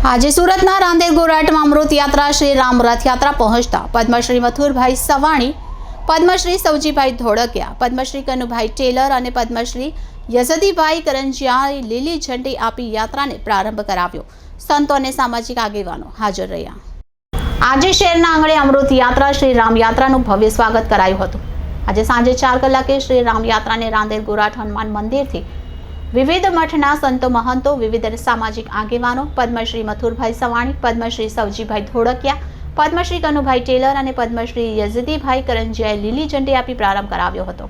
આજે સુરતના રાંદેર ગોરાટમાં અમૃત યાત્રા શ્રી રામ રથયાત્રા પહોંચતા પદ્મશ્રી મથુરભાઈ સવાણી, પદ્મશ્રી સવજીભાઈ ધોળકિયા, પદ્મશ્રી કનુભાઈ ટેલર અને પદ્મશ્રી યઝદીભાઈ કરંજિયાએ લીલી ઝંડી આપી યાત્રાને પ્રારંભ કરાવ્યો। સંતો અને સામાજિક આગેવાનો હાજર રહ્યા। આજે શહેરના આંગણે અમૃત યાત્રા શ્રી રામ યાત્રાનું ભવ્ય સ્વાગત કરાયું હતું। આજે સાંજે 4 કલાકે શ્રી રામ યાત્રાને રાંદેર ગોરાટ હનુમાન મંદિરથી વિવિધ મઠના સંતો મહંતો, વિવિધ સામાજિક આગેવાનો, પદ્મશ્રી મથુરભાઈ સવાણી, પદ્મશ્રી સવજીભાઈ ધોળકિયા, પદ્મશ્રી કનુભાઈ ટેલર અને પદ્મશ્રી યઝદીભાઈ કરંજિયાએ લીલી ઝંડી આપી પ્રારંભ કરાવ્યો હતો।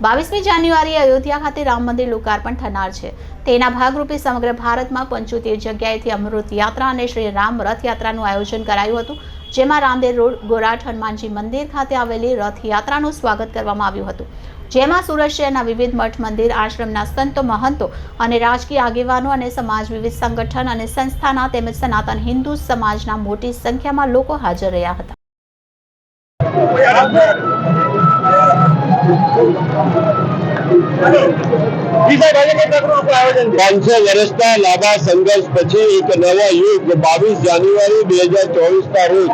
22મી જાન્યુઆરીએ અયોધ્યા ખાતે રામ મંદિર લોકાર્પણ થનાર છે। તેના ભાગરૂપે સમગ્ર ભારતમાં 75 જગ્યાએથી અમૃત યાત્રા અને શ્રી રામ રથયાત્રાનું આયોજન કરાયું હતું, જેમાં રાંદેર રોડ ગોરાટ હનુમાનજી મંદિર ખાતે આવેલી રથયાત્રાનું સ્વાગત કરવામાં આવ્યું હતું, જેમાં સુરત શહેરના વિવિધ મઠ, મંદિર, આશ્રમના સંતો મહંતો અને રાજકીય આગેવાનો અને સમાજ, વિવિધ સંગઠન અને સંસ્થાના તેમજ સનાતન હિન્દુ સમાજના મોટી સંખ્યામાં લોકો હાજર રહ્યા હતા। 500 વર્ષના લાંબા સંઘર્ષ પછી એક નવા યુગ 22 જાન્યુઆરી 2024ના રોજ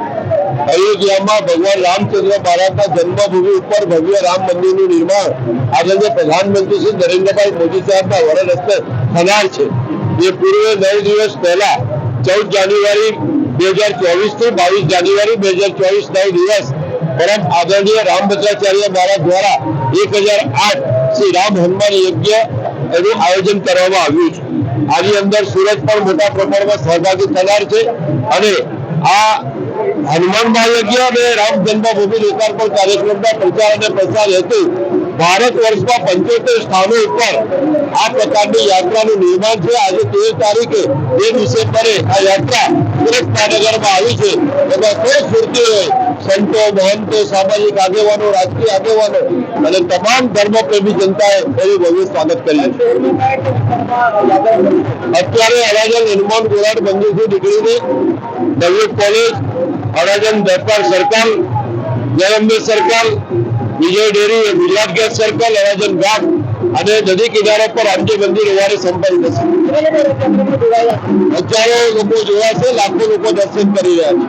અયોધ્યામાં ભગવાન રામચંદ્ર મહારાજના જન્મભૂમિ ઉપર ભવ્ય રામ મંદિરનું નિર્માણ આદરણીય પ્રધાનમંત્રી શ્રી નરેન્દ્રભાઈ મોદી સાહેબના વરદ હસ્તે થનાર છે। એ પૂર્વે 9 દિવસ પહેલા 14 જાન્યુઆરી 2024 થી 22 જાન્યુઆરી 2024 દિવસ પરમ આદરણીય રામભદ્રાચાર્ય મહારાજ દ્વારા 1008 શ્રી રામ હનુમાન યજ્ઞ એનું આયોજન કરવામાં આવ્યું છે। આની અંદર સુરત પણ મોટા પ્રમાણમાં સહભાગી થનાર છે અને આ હનુમાન મહાયજ્ઞ અને રામ જન્મભૂમિ લોકાર્પણ કાર્યક્રમના પ્રચાર અને પ્રસાર હેતુ ભારત વર્ષમાં 75 સ્થાનો ઉપર આ પ્રકારની યાત્રાનું નિર્માણ છે। આજે 13 તારીખે 2 ડિસેમ્બરે આ યાત્રા સુરત મહાનગરમાં આવી છે। એમાં કોઈ સુરતી હોય, સંતો, મહંતો, સામાજિક આગેવાનો, રાજકીય આગેવાનો અને તમામ ધર્મપ્રેમી જનતાએ એનું ભવ્ય સ્વાગત કર્યું છે। અત્યારે અડાજણ હનુમાન ગોરાટ મંદિરથી નીકળીને નવી college, Adajan Darbar circle, Jayambe circle, Vijay dairy, Gujarat gas circle, Adajan ghat અને નદી કિનારા પર રામજી મંદિર હોવાને સંપન્ન થશે। હજારો લોકો જોડાશે, લાખો લોકો દર્શન કરી રહ્યા છે।